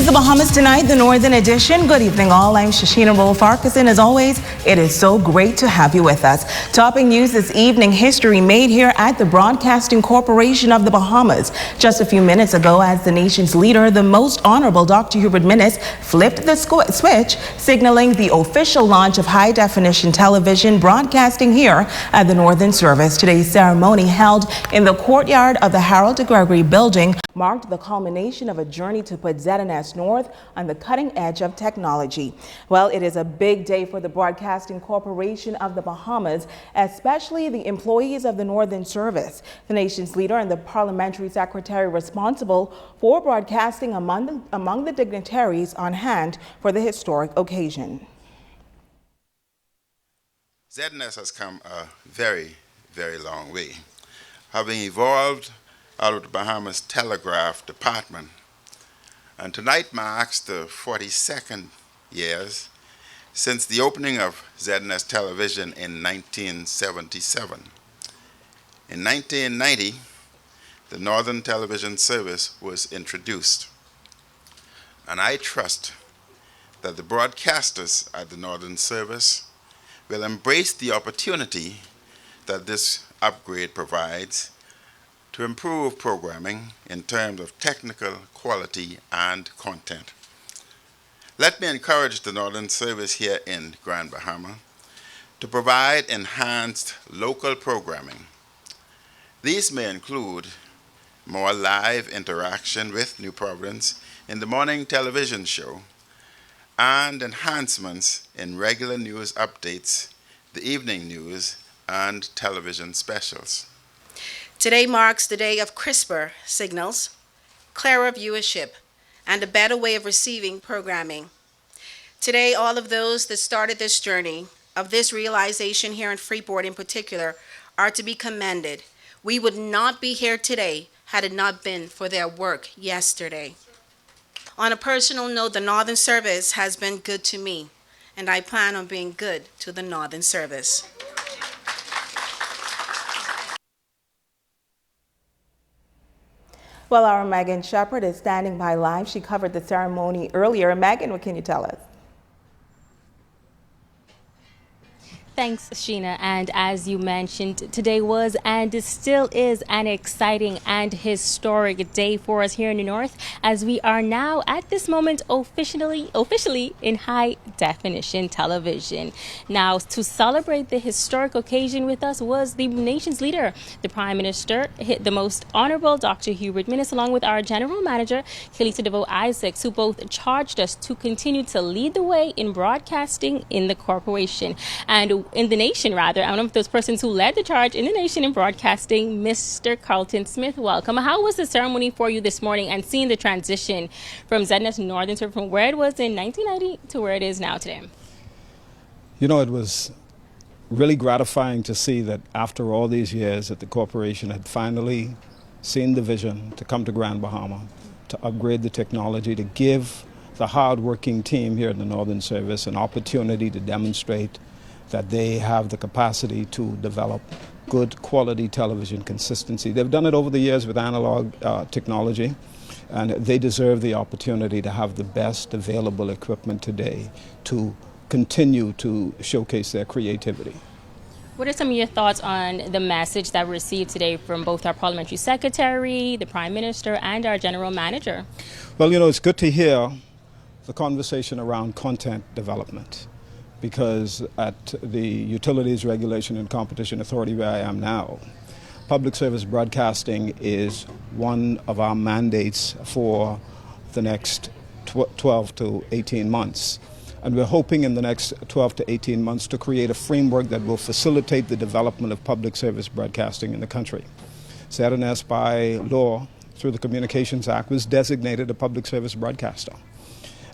is the Bahamas Tonight, the Northern Edition. Good evening, all. I'm Shashina Roll-Farquharson. As always, it is so great to have you with us. Topping news this evening, history made here at the Broadcasting Corporation of the Bahamas. Just a few minutes ago, as the nation's leader, the Most Honorable Dr. Hubert Minnis flipped the switch, signaling the official launch of high-definition television broadcasting here at the Northern Service. Today's ceremony, held in the courtyard of the Harold de Gregory Building, marked the culmination of a journey to put ZNS North on the cutting edge of technology. Well, it is a big day for the Broadcasting Corporation of the Bahamas, especially the employees of the Northern Service. The nation's leader and the parliamentary secretary responsible for broadcasting among the dignitaries on hand for the historic occasion. ZNS has come a very, very long way, having evolved out of the Bahamas Telegraph Department. And tonight marks the 42nd years since the opening of ZNS Television in 1977. In 1990, the Northern Television Service was introduced. And I trust that the broadcasters at the Northern Service will embrace the opportunity that this upgrade provides to improve programming in terms of technical quality and content. Let me encourage the Northern Service here in Grand Bahama to provide enhanced local programming. These may include more live interaction with New Providence in the morning television show and enhancements in regular news updates, the evening news, and television specials. Today marks the day of crisper signals, clearer viewership, and a better way of receiving programming. Today, all of those that started this journey of this realization here in Freeport in particular are to be commended. We would not be here today had it not been for their work yesterday. On a personal note, the Northern Service has been good to me, and I plan on being good to the Northern Service. Well, our Megan Shepard is standing by live. She covered the ceremony earlier. Megan, what can you tell us? Thanks, Sheena. And as you mentioned, today was and still is an exciting and historic day for us here in the North, as we are now at this moment officially in high definition television. Now, to celebrate the historic occasion with us was the nation's leader, the Prime Minister, the Most Honorable Dr. Hubert Minnis, along with our General Manager, Kelisa DeVoe Isaacs, who both charged us to continue to lead the way in broadcasting in the corporation. And in the nation, rather. I'm one of those persons who led the charge in the nation in broadcasting, Mr. Carlton Smith. Welcome. How was the ceremony for you this morning, and seeing the transition from ZNS Northern Service from where it was in 1990 to where it is now today? You know, it was really gratifying to see that after all these years that the corporation had finally seen the vision to come to Grand Bahama, to upgrade the technology, to give the hard-working team here in the Northern Service an opportunity to demonstrate that they have the capacity to develop good quality television consistency. They've done it over the years with analog technology, and they deserve the opportunity to have the best available equipment today to continue to showcase their creativity. What are some of your thoughts on the message that we received today from both our parliamentary secretary, the Prime Minister, and our General Manager? Well, you know, it's good to hear the conversation around content development, because at the Utilities Regulation and Competition Authority, where I am now, public service broadcasting is one of our mandates for the next 12 to 18 months. And we're hoping in the next 12 to 18 months to create a framework that will facilitate the development of public service broadcasting in the country. ZNS, by law, through the Communications Act, was designated a public service broadcaster.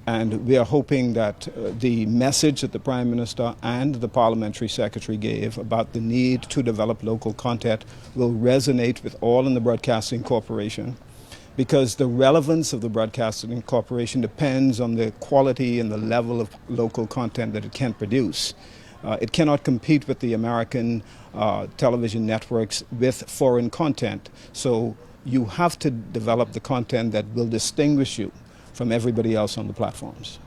And we are hoping that the message that the Prime Minister and the Parliamentary Secretary gave about the need to develop local content will resonate with all in the Broadcasting Corporation, because the relevance of the Broadcasting Corporation depends on the quality and the level of local content that it can produce. It cannot compete with the American television networks with foreign content. So you have to develop the content that will distinguish you from everybody else on the platforms.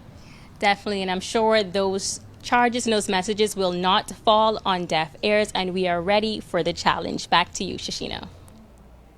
Definitely, and I'm sure those charges and those messages will not fall on deaf ears, and we are ready for the challenge. Back to you, Shashina.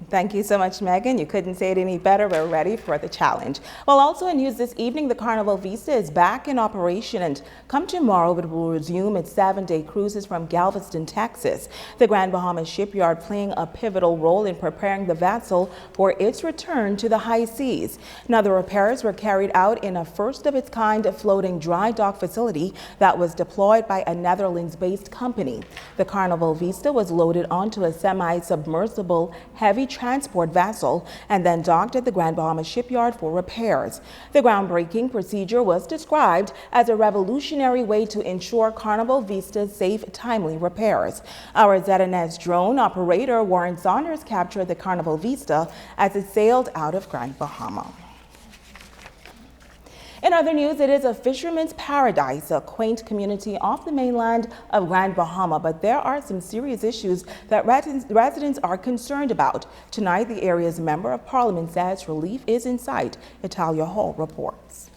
Thank you so much, Megan. You couldn't say it any better. We're ready for the challenge. Well, also in news this evening, the Carnival VISTA is back in operation, and come tomorrow it will resume its 7-day cruises from Galveston, Texas. The Grand Bahamas shipyard playing a pivotal role in preparing the vessel for its return to the high seas. Now, the repairs were carried out in a first-of-its-kind floating dry dock facility that was deployed by a Netherlands-based company. The Carnival VISTA was loaded onto a semi-submersible heavy transport vessel and then docked at the Grand Bahamas shipyard for repairs. The groundbreaking procedure was described as a revolutionary way to ensure Carnival VISTA's safe, timely repairs. Our ZNS drone operator Warren Saunders captured the Carnival VISTA as it sailed out of Grand Bahama. In other news, it is a fisherman's paradise, a quaint community off the mainland of Grand Bahama, but there are some serious issues that residents are concerned about. Tonight, the area's Member of Parliament says relief is in sight. Italia Hall reports.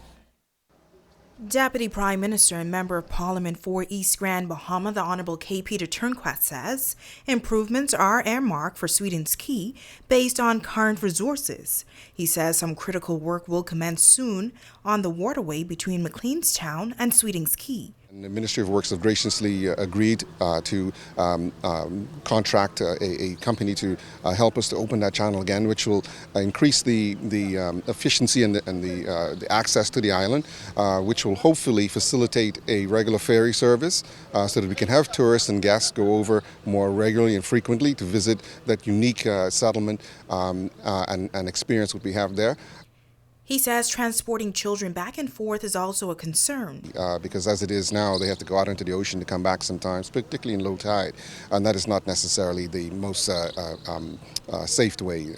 Deputy Prime Minister and Member of Parliament for East Grand Bahama, the Honourable K. Peter Turnquist, says improvements are earmarked for Sweetings Key based on current resources. He says some critical work will commence soon on the waterway between McLeanstown and Sweetings Key. The Ministry of Works have graciously agreed to contract a company to help us to open that channel again, which will increase the efficiency and the access to the island, which will hopefully facilitate a regular ferry service so that we can have tourists and guests go over more regularly and frequently to visit that unique settlement and experience what we have there. He says transporting children back and forth is also a concern. Because as it is now, they have to go out into the ocean to come back sometimes, particularly in low tide, and that is not necessarily the most safe way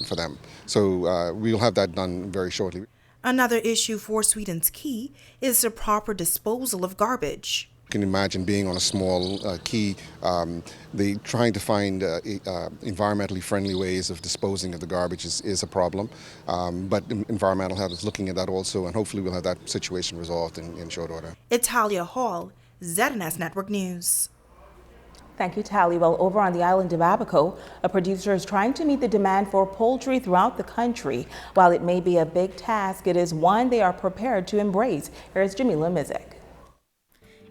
for them. So we'll have that done very shortly. Another issue for Sweetings Key is the proper disposal of garbage. You can imagine being on a small key, trying to find environmentally friendly ways of disposing of the garbage is a problem. But Environmental Health is looking at that also, and hopefully we'll have that situation resolved in short order. Italia Hall, ZNS Network News. Thank you, Tally. Well, over on the island of ABACO, a producer is trying to meet the demand for poultry throughout the country. While it may be a big task, it is one they are prepared to embrace. Here's Jamila Mizik.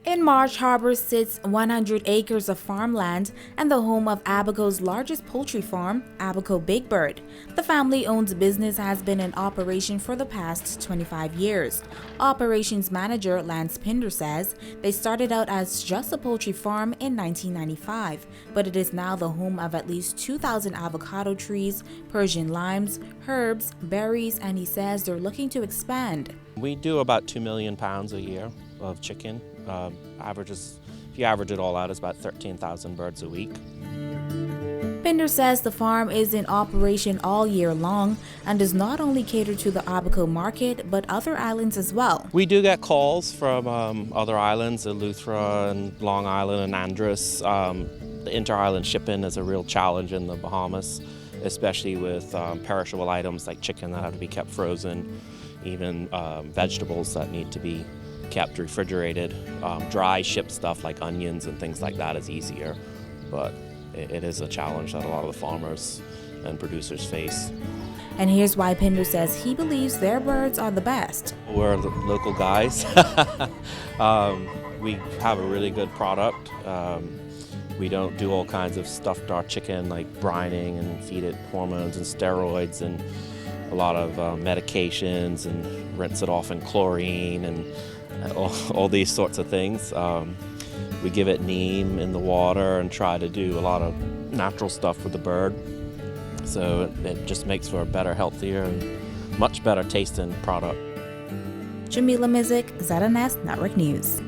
In Marsh Harbor sits 100 acres of farmland and the home of ABACO's largest poultry farm, ABACO Big Bird. The family-owned business has been in operation for the past 25 years. Operations manager Lance Pinder says they started out as just a poultry farm in 1995, but it is now the home of at least 2,000 avocado trees, Persian limes, herbs, berries, and he says they're looking to expand. We do about 2 million pounds a year of chicken. If you average it all out, it's about 13,000 birds a week. Pinder says the farm is in operation all year long and does not only cater to the ABACO market, but other islands as well. We do get calls from other islands, Eleuthera and Long Island and Andros. The inter-island shipping is a real challenge in the Bahamas, especially with perishable items like chicken that have to be kept frozen, even vegetables that need to be kept refrigerated. Dry ship stuff like onions and things like that is easier, but it is a challenge that a lot of the farmers and producers face. And here's why Pinder says he believes their birds are the best. We're local guys. We have a really good product. We don't do all kinds of stuffed our chicken like brining and feed it hormones and steroids and a lot of medications and rinse it off in chlorine and all these sorts of things. We give it neem in the water and try to do a lot of natural stuff with the bird. So it just makes for a better, healthier, and much better tasting product. Jamila Mizik, ZNS Network News.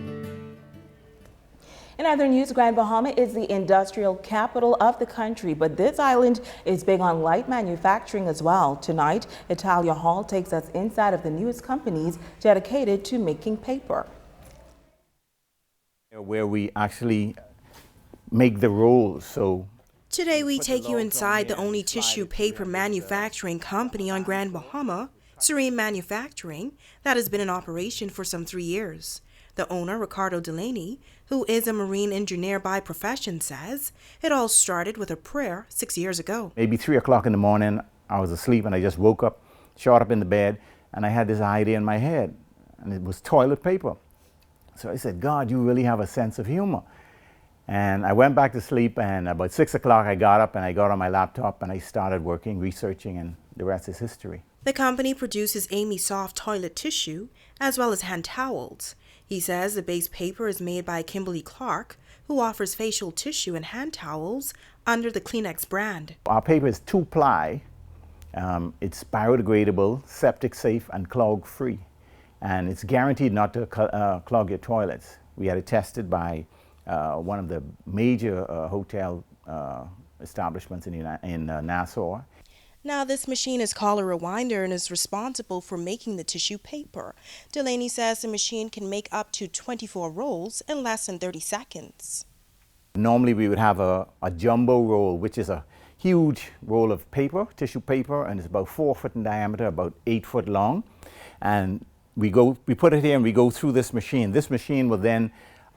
In other news, Grand Bahama is the industrial capital of the country, but this island is big on light manufacturing as well. Tonight, Italia Hall takes us inside of the newest companies dedicated to making paper. Where we actually make the rolls, so Today we take you inside the only tissue paper manufacturing company on Grand Bahama, Serene Manufacturing, that has been in operation for some 3 years. The owner, Ricardo Delaney, who is a marine engineer by profession, says it all started with a prayer 6 years ago. Maybe 3 o'clock in the morning, I was asleep and I just woke up, shot up in the bed, and I had this idea in my head, and it was toilet paper. So I said, God, you really have a sense of humor. And I went back to sleep, and about 6 o'clock I got up and I got on my laptop and I started working, researching, and the rest is history. The company produces Amy Soft toilet tissue as well as hand towels. He says the base paper is made by Kimberly-Clark, who offers facial tissue and hand towels under the Kleenex brand. Our paper is 2-ply. It's biodegradable, septic safe, and clog free. And it's guaranteed not to clog your toilets. We had it tested by one of the major hotel establishments in Nassau. Now, this machine is called a rewinder and is responsible for making the tissue paper. Delaney says the machine can make up to 24 rolls in less than 30 seconds. Normally we would have a jumbo roll, which is a huge roll of paper, tissue paper, and it's about 4 foot in diameter, about 8 foot long. And we put it here and we go through this machine. This machine will then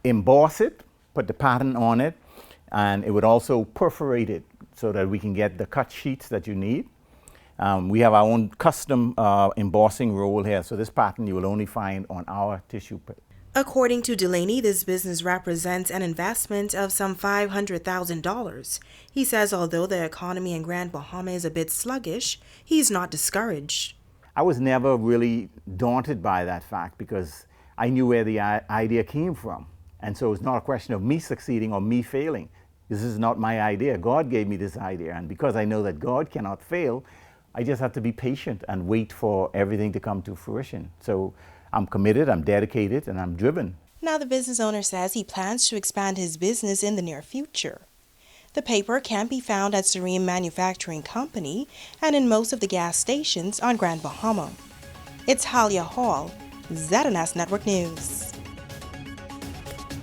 emboss it, put the pattern on it, and it would also perforate it so that we can get the cut sheets that you need. We have our own custom embossing roll here, so this pattern you will only find on our tissue paper. According to Delaney, this business represents an investment of some $500,000. He says although the economy in Grand Bahama is a bit sluggish, he's not discouraged. I was never really daunted by that fact because I knew where the idea came from. And so it's not a question of me succeeding or me failing. This is not my idea. God gave me this idea, and because I know that God cannot fail, I just have to be patient and wait for everything to come to fruition. So I'm committed, I'm dedicated, and I'm driven. Now the business owner says he plans to expand his business in the near future. The paper can be found at Serene Manufacturing Company and in most of the gas stations on Grand Bahama. It's Halia Hall, ZNS Network News.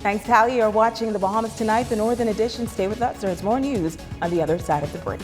Thanks, Talia. You're watching the Bahamas Tonight, the Northern Edition. Stay with us. There's more news on the other side of the break.